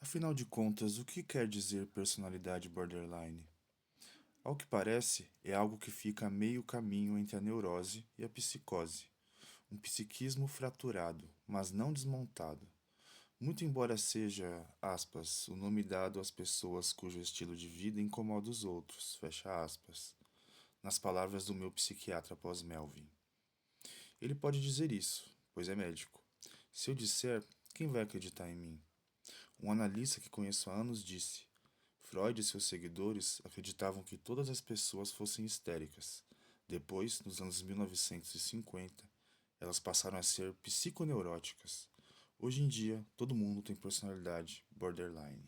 Afinal de contas, o que quer dizer personalidade borderline? Ao que parece, é algo que fica a meio caminho entre a neurose e a psicose. Um psiquismo fraturado, mas não desmontado. Muito embora seja, aspas, o nome dado às pessoas cujo estilo de vida incomoda os outros, fecha aspas, nas palavras do meu psiquiatra pós-Melvin. Ele pode dizer isso, pois é médico. Se eu disser, quem vai acreditar em mim? Um analista que conheço há anos disse: Freud e seus seguidores acreditavam que todas as pessoas fossem histéricas. Depois, nos anos 1950, elas passaram a ser psiconeuróticas. Hoje em dia, todo mundo tem personalidade borderline.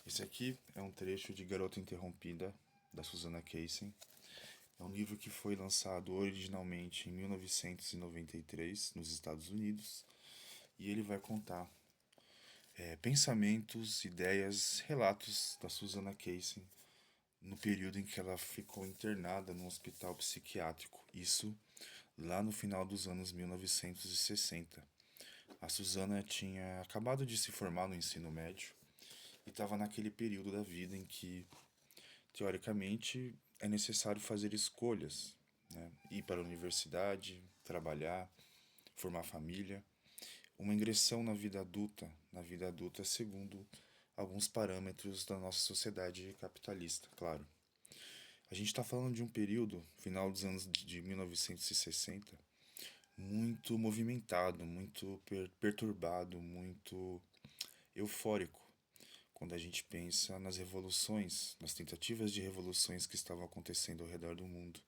Esse aqui é um trecho de Garota Interrompida, da Susanna Kaysen. É um livro que foi lançado originalmente em 1993, nos Estados Unidos, e ele vai contar pensamentos, ideias, relatos da Susanna Kaysen no período em que ela ficou internada num hospital psiquiátrico. Isso lá no final dos anos 1960. A Susanna tinha acabado de se formar no ensino médio e estava naquele período da vida em que, teoricamente, é necessário fazer escolhas, né? Ir para a universidade, trabalhar, formar família, uma ingressão na vida adulta segundo alguns parâmetros da nossa sociedade capitalista, claro. A gente está falando de um período, final dos anos de 1960, muito movimentado, muito perturbado, muito eufórico, quando a gente pensa nas revoluções, nas tentativas de revoluções que estavam acontecendo ao redor do mundo.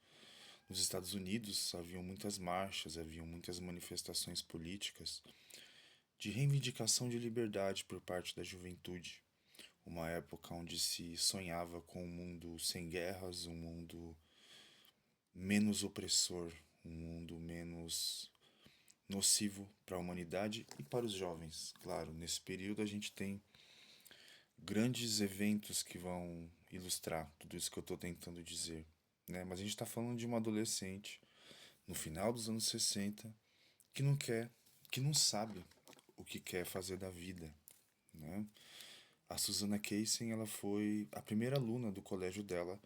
Nos Estados Unidos haviam muitas marchas, haviam muitas manifestações políticas de reivindicação de liberdade por parte da juventude. Uma época onde se sonhava com um mundo sem guerras, um mundo menos opressor, um mundo menos nocivo para a humanidade e para os jovens. Claro, nesse período a gente tem grandes eventos que vão ilustrar tudo isso que eu estou tentando dizer, né? Mas a gente está falando de uma adolescente no final dos anos 60 que não quer, que não sabe o que quer fazer da vida, né? A Susanna Kaysen, ela foi a primeira aluna do colégio dela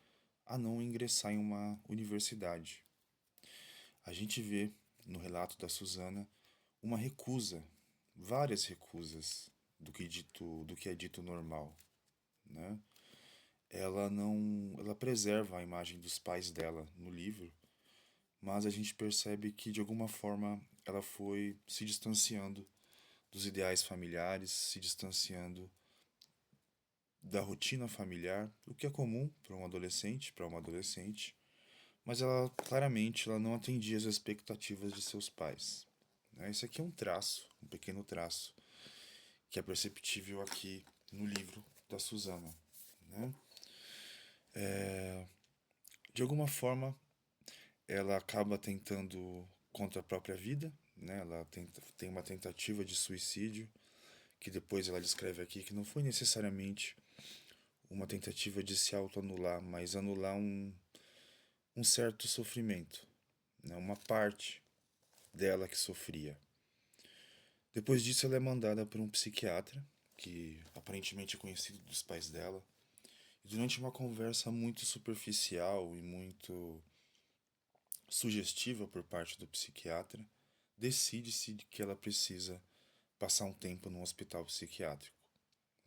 a não ingressar em uma universidade. A gente vê no relato da Susanna uma recusa, várias recusas do que é dito normal, né? Ela preserva a imagem dos pais dela no livro, mas a gente percebe que de alguma forma ela foi se distanciando dos ideais familiares, se distanciando da rotina familiar, o que é comum para um adolescente, para uma adolescente, mas ela claramente ela não atendia às expectativas de seus pais, né? Esse aqui é um traço, um pequeno traço, que é perceptível aqui no livro da Susana, né? De alguma forma, ela acaba tentando contra a própria vida, né? Tem uma tentativa de suicídio, que depois ela descreve aqui que não foi necessariamente uma tentativa de se autoanular, mas anular um certo sofrimento, né? Uma parte dela que sofria. Depois disso, ela é mandada para um psiquiatra, que aparentemente é conhecido dos pais dela, e durante uma conversa muito superficial e muito sugestiva por parte do psiquiatra, decide-se de que ela precisa passar um tempo num hospital psiquiátrico,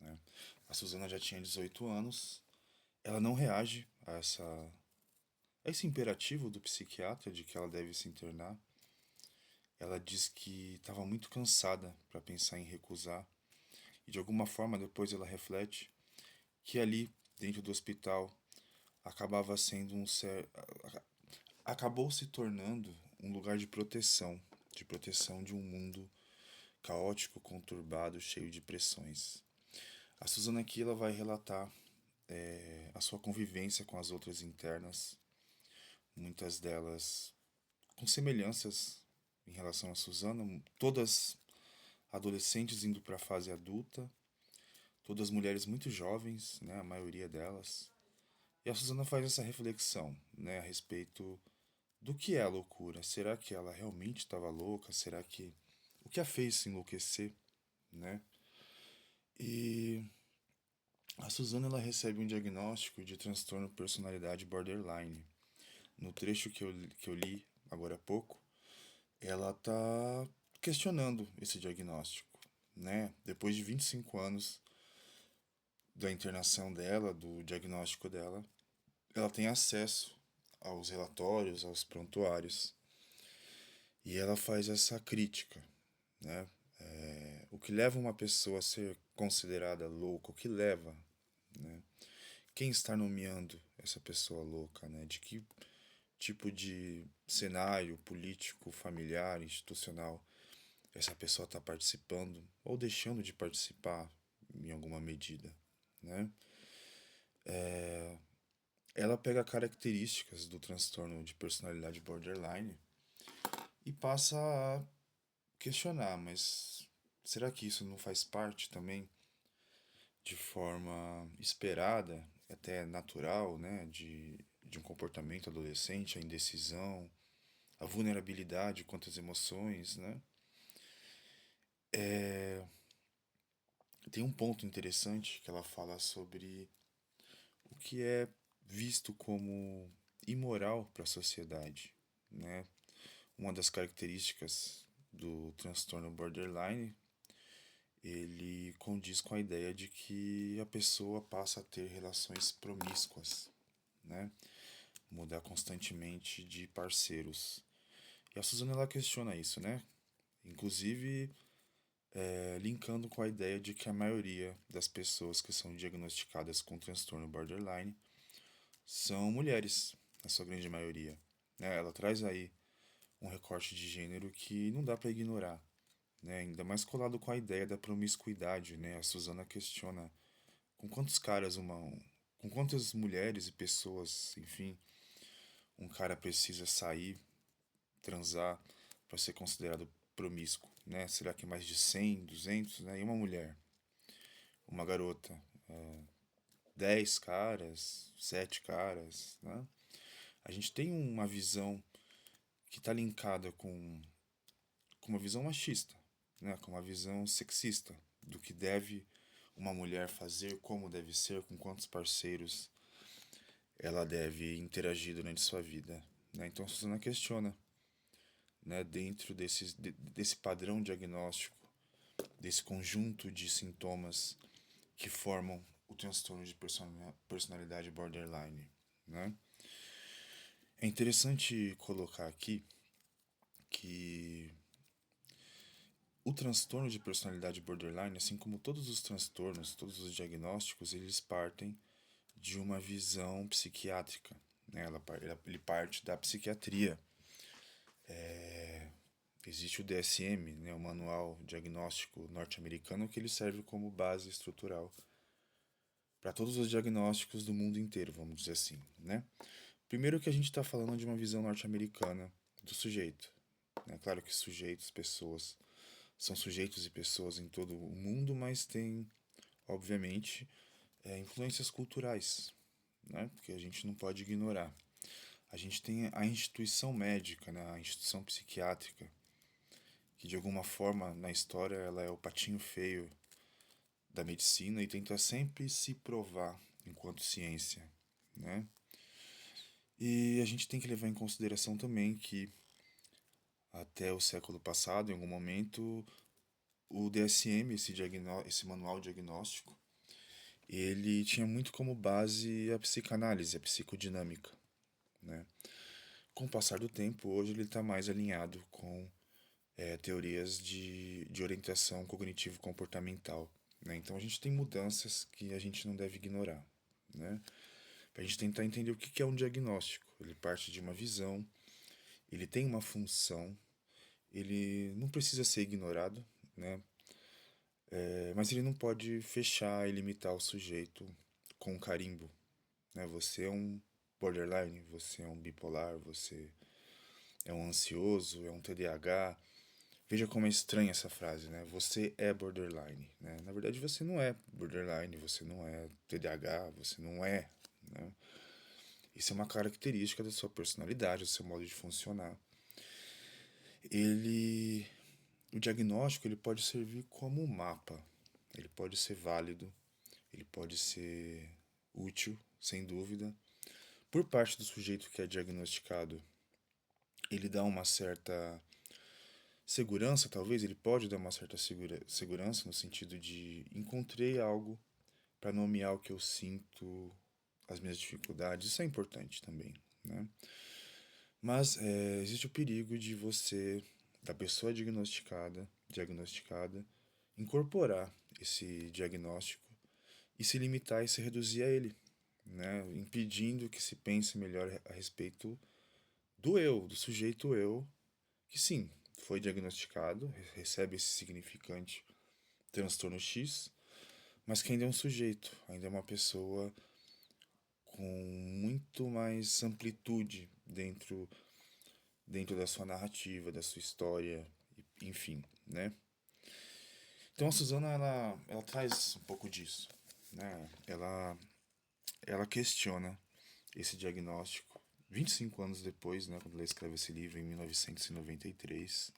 né? A Susana já tinha 18 anos, ela não reage a esse imperativo do psiquiatra de que ela deve se internar. Ela diz que estava muito cansada para pensar em recusar, e de alguma forma depois ela reflete que ali, dentro do hospital, acabava sendo acabou se tornando um lugar de proteção de um mundo caótico, conturbado, cheio de pressões. A Susana aqui ela vai relatar a sua convivência com as outras internas, muitas delas com semelhanças em relação a Susana, todas adolescentes indo para a fase adulta, todas mulheres muito jovens, né, a maioria delas. E a Susana faz essa reflexão, né, a respeito do que é a loucura. Será que ela realmente estava louca? Será que o que a fez se enlouquecer, né? E a Suzana ela recebe um diagnóstico de transtorno personalidade borderline. No trecho que eu li agora há pouco, ela está questionando esse diagnóstico, né? Depois de 25 anos da internação dela, do diagnóstico dela, ela tem acesso aos relatórios, aos prontuários, e ela faz essa crítica, né? O que leva uma pessoa a ser considerada louca, o que leva, né? Quem está nomeando essa pessoa louca, né? De que tipo de cenário político, familiar, institucional essa pessoa está participando ou deixando de participar em alguma medida, né? Ela pega características do transtorno de personalidade borderline e passa a questionar, mas será que isso não faz parte também de forma esperada, até natural, né, de um comportamento adolescente, a indecisão, a vulnerabilidade quanto às emoções, né? Tem um ponto interessante que ela fala sobre o que é visto como imoral para a sociedade, né? Uma das características do transtorno borderline, ele condiz com a ideia de que a pessoa passa a ter relações promíscuas, né? Mudar constantemente de parceiros. E a Suzana ela questiona isso, né? Inclusive linkando com a ideia de que a maioria das pessoas que são diagnosticadas com transtorno borderline são mulheres, na sua grande maioria, né? Ela traz aí um recorte de gênero que não dá para ignorar, né? Ainda mais colado com a ideia da promiscuidade, né? A Suzana questiona com quantos caras com quantas mulheres e pessoas, enfim, um cara precisa sair, transar para ser considerado promíscuo, né? Será que mais de 100, 200, né? E uma mulher, uma garota, 10 caras, 7 caras, né? A gente tem uma visão que está linkada com uma visão machista, né? Com uma visão sexista do que deve uma mulher fazer, como deve ser, com quantos parceiros ela deve interagir durante sua vida, né? Então a Suzana questiona, né? Dentro desse padrão diagnóstico, desse conjunto de sintomas que formam o transtorno de personalidade borderline, né? É interessante colocar aqui que o transtorno de personalidade borderline, assim como todos os transtornos, todos os diagnósticos, eles partem de uma visão psiquiátrica, né? Ele parte da psiquiatria. Existe o DSM, né? O Manual Diagnóstico Norte-Americano, que ele serve como base estrutural para todos os diagnósticos do mundo inteiro, vamos dizer assim, né? Primeiro que a gente está falando de uma visão norte-americana do sujeito. É claro que sujeitos, pessoas, são sujeitos e pessoas em todo o mundo, mas tem, obviamente, influências culturais, né? Que a gente não pode ignorar. A gente tem a instituição médica, né? A instituição psiquiátrica, que de alguma forma na história ela é o patinho feio da medicina e tenta sempre se provar enquanto ciência, né? E a gente tem que levar em consideração também que até o século passado, em algum momento, o DSM, esse manual diagnóstico, ele tinha muito como base a psicanálise, a psicodinâmica, né? Com o passar do tempo, hoje ele está mais alinhado com teorias de orientação cognitivo-comportamental, né? Então a gente tem mudanças que a gente não deve ignorar, né? Para a gente tentar entender o que é um diagnóstico. Ele parte de uma visão, ele tem uma função, ele não precisa ser ignorado, né? Mas ele não pode fechar e limitar o sujeito com um carimbo, né? Você é um borderline, você é um bipolar, você é um ansioso, é um TDAH. Veja como é estranha essa frase, né? Você é borderline, né? Na verdade, você não é borderline, você não é TDAH, você não é, né? Isso é uma característica da sua personalidade, do seu modo de funcionar. Ele, o diagnóstico, ele pode servir como um mapa, Ele pode ser válido, ele pode ser útil, sem dúvida. Por parte do sujeito que é diagnosticado, ele dá uma certa segurança, talvez, ele pode dar uma certa segurança no sentido de encontrei algo para nomear o que eu sinto, as minhas dificuldades. Isso é importante também, né? Mas existe o perigo de você, da pessoa diagnosticada, incorporar esse diagnóstico e se limitar e se reduzir a ele, né? Impedindo que se pense melhor a respeito do eu, do sujeito eu, que sim, foi diagnosticado, recebe esse significante transtorno X, mas que ainda é um sujeito, ainda é uma pessoa com muito mais amplitude dentro da sua narrativa, da sua história, enfim, né? Então a Suzana, ela traz um pouco disso, né? Ela questiona esse diagnóstico 25 anos depois, né, quando ela escreve esse livro, em 1993.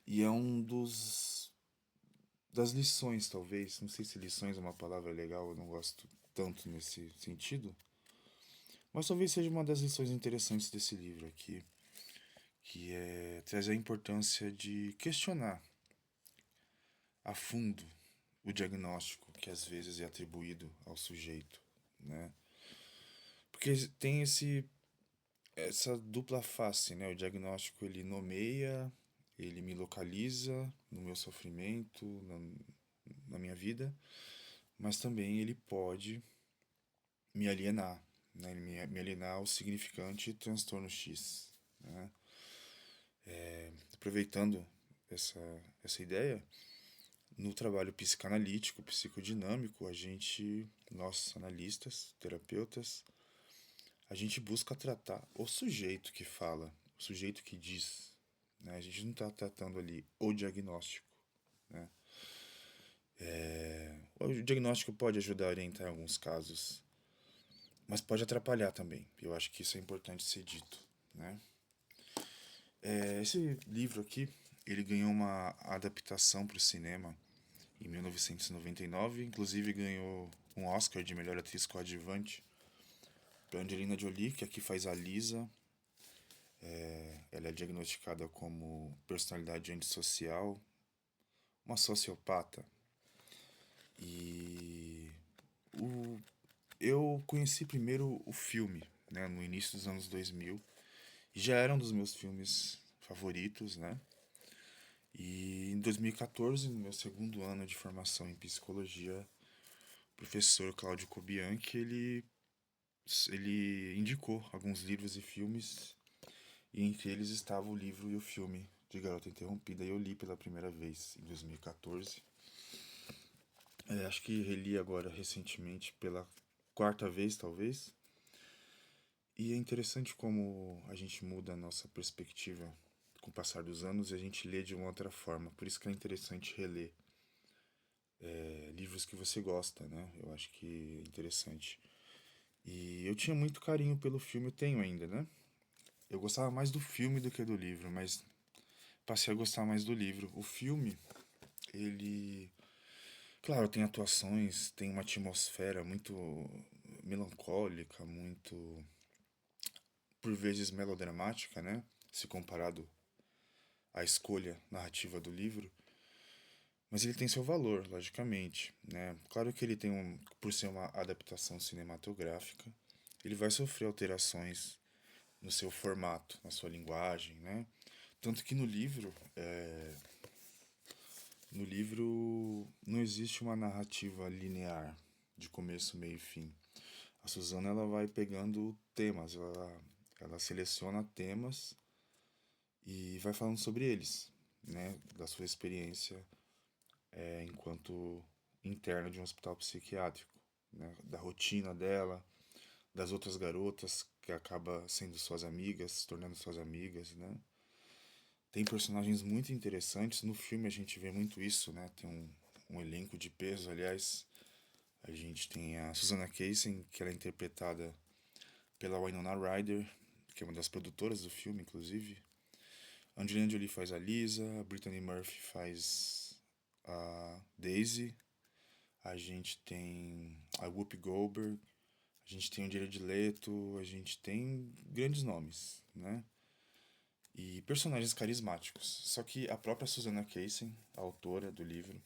E é um das lições, talvez, não sei se lições é uma palavra legal, eu não gosto tanto nesse sentido, mas talvez seja uma das lições interessantes desse livro aqui, que é trazer a importância de questionar a fundo o diagnóstico que às vezes é atribuído ao sujeito, né? Porque tem essa dupla face, né? O diagnóstico ele nomeia, ele me localiza no meu sofrimento, na minha vida, mas também ele pode me alienar, né? Ele me alienar ao significante transtorno X, né? Aproveitando essa ideia, no trabalho psicanalítico, psicodinâmico, nós analistas, terapeutas, a gente busca tratar o sujeito que fala, o sujeito que diz, né? A gente não está tratando ali o diagnóstico, né? O diagnóstico pode ajudar a orientar em alguns casos, mas pode atrapalhar também. Eu acho que isso é importante ser dito, né? Esse livro aqui, ele ganhou uma adaptação para o cinema em 1999, inclusive ganhou um Oscar de melhor atriz coadjuvante para Angelina Jolie, que aqui faz a Lisa. Ela é diagnosticada como personalidade antissocial, uma sociopata. E o, eu conheci primeiro o filme, né, no início dos anos 2000, e já era um dos meus filmes favoritos, né? E em 2014, no meu segundo ano de formação em psicologia, o professor Cláudio Kobianchi, ele indicou alguns livros e filmes, e entre eles estava o livro e o filme de Garota Interrompida, e eu li pela primeira vez em 2014. Acho que reli agora recentemente pela quarta vez, talvez. E é interessante como a gente muda a nossa perspectiva com o passar dos anos e a gente lê de uma outra forma. Por isso que é interessante reler livros que você gosta, né? Eu acho que é interessante. E eu tinha muito carinho pelo filme, eu tenho ainda, né? Eu gostava mais do filme do que do livro, mas passei a gostar mais do livro. O filme, ele. Claro, tem atuações, tem uma atmosfera muito melancólica, muito. Por vezes melodramática, né? Se comparado à escolha narrativa do livro. Mas ele tem seu valor, logicamente, né? Claro que ele tem por ser uma adaptação cinematográfica, ele vai sofrer alterações no seu formato, na sua linguagem, né? Tanto que no livro não existe uma narrativa linear de começo, meio e fim. A Suzana ela vai pegando temas, ela seleciona temas e vai falando sobre eles, né? Da sua experiência enquanto interna de um hospital psiquiátrico, né? Da rotina dela, das outras garotas que acaba sendo suas amigas, se tornando suas amigas, né? Tem personagens muito interessantes. No filme a gente vê muito isso, né? Tem um elenco de peso, aliás. A gente tem a Susanna Kaysen, que ela é interpretada pela Winona Ryder, que é uma das produtoras do filme, inclusive. A Angelina Jolie faz a Lisa, a Brittany Murphy faz a Daisy, a gente tem a Whoopi Goldberg, a gente tem o Jared Leto, a gente tem grandes nomes, né? E personagens carismáticos. Só que a própria Susanna Kaysen, a autora do livro,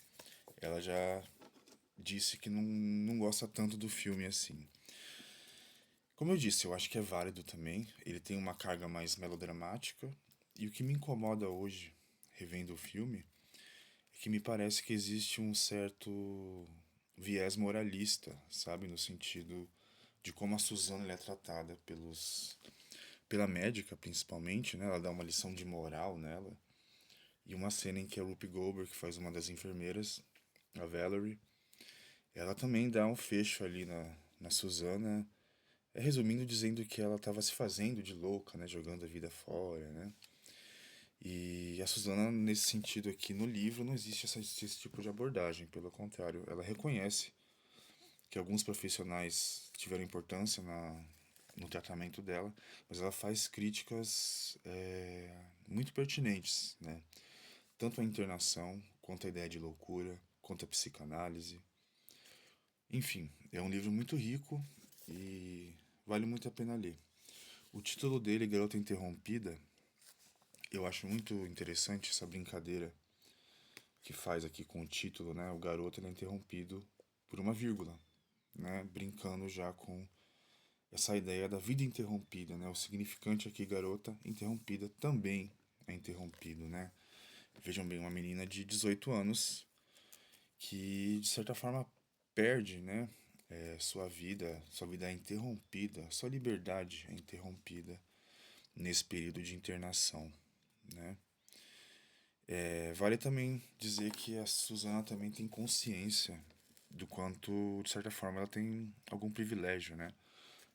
ela já disse que não gosta tanto do filme assim. Como eu disse, eu acho que é válido também. Ele tem uma carga mais melodramática. E o que me incomoda hoje, revendo o filme, é que me parece que existe um certo viés moralista, sabe? No sentido de como a Suzana é tratada pela médica, principalmente, né? Ela dá uma lição de moral nela. E uma cena em que a Whoopi Goldberg, que faz uma das enfermeiras, a Valerie, ela também dá um fecho ali na Suzana, resumindo, dizendo que ela estava se fazendo de louca, né? Jogando a vida fora, né? E a Suzana, nesse sentido aqui no livro, não existe esse tipo de abordagem. Pelo contrário, ela reconhece que alguns profissionais tiveram importância no tratamento dela, mas ela faz críticas muito pertinentes, né? Tanto à internação, quanto à ideia de loucura, quanto à psicanálise. Enfim, é um livro muito rico e vale muito a pena ler. O título dele, Garota Interrompida, eu acho muito interessante essa brincadeira que faz aqui com o título, né? O garoto ele é interrompido por uma vírgula, né? Brincando já com essa ideia da vida interrompida, né? O significante aqui, garota interrompida, também é interrompido, né? Vejam bem, uma menina de 18 anos que, de certa forma, perde, né? Sua vida é interrompida, sua liberdade é interrompida nesse período de internação, né? Vale também dizer que a Suzana também tem consciência do quanto, de certa forma, ela tem algum privilégio, né?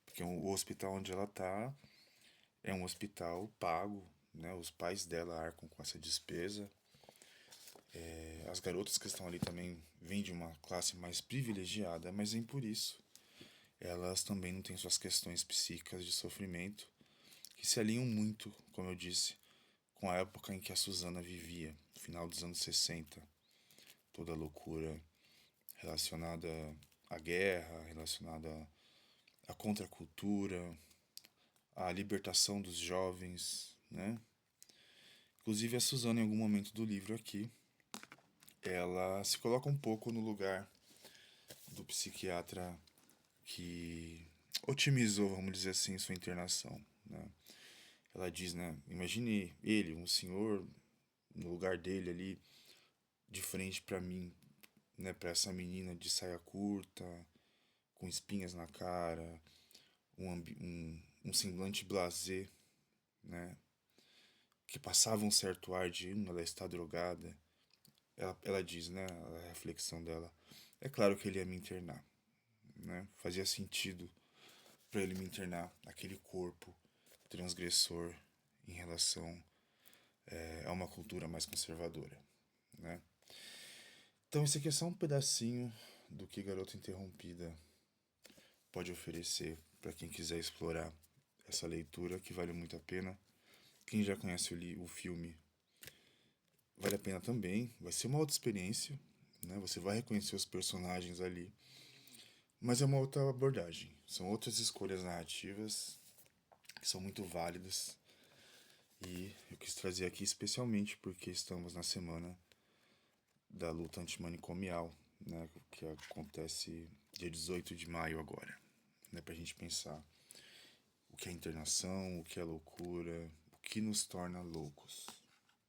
Porque o hospital onde ela tá é um hospital pago, né? Os pais dela arcam com essa despesa. As garotas que estão ali também vêm de uma classe mais privilegiada, mas nem por isso elas também não têm suas questões psíquicas de sofrimento, que se alinham muito, como eu disse, com a época em que a Suzana vivia, final dos anos 60. Toda a loucura relacionada à guerra, relacionada à contracultura, à libertação dos jovens, né? Inclusive a Suzana, em algum momento do livro aqui, ela se coloca um pouco no lugar do psiquiatra que otimizou, vamos dizer assim, sua internação, né? Ela diz, né? Imagine ele, um senhor, no lugar dele ali, de frente para mim, né? Para essa menina de saia curta, com espinhas na cara, um semblante blasé, né? Que passava um certo ar de ela está drogada. Ela diz, né? A reflexão dela. É claro que ele ia me internar, né? Fazia sentido para ele me internar aquele corpo transgressor em relação a uma cultura mais conservadora, né? Então esse aqui é só um pedacinho do que Garota Interrompida pode oferecer para quem quiser explorar essa leitura, que vale muito a pena. Quem já conhece o filme, vale a pena também. Vai ser uma outra experiência, né? Você vai reconhecer os personagens ali, mas é uma outra abordagem. São outras escolhas narrativas que são muito válidas. E eu quis trazer aqui especialmente porque estamos na semana da luta antimanicomial, né? Que acontece dia 18 de maio agora. Né? Pra gente pensar o que é internação, o que é loucura, o que nos torna loucos.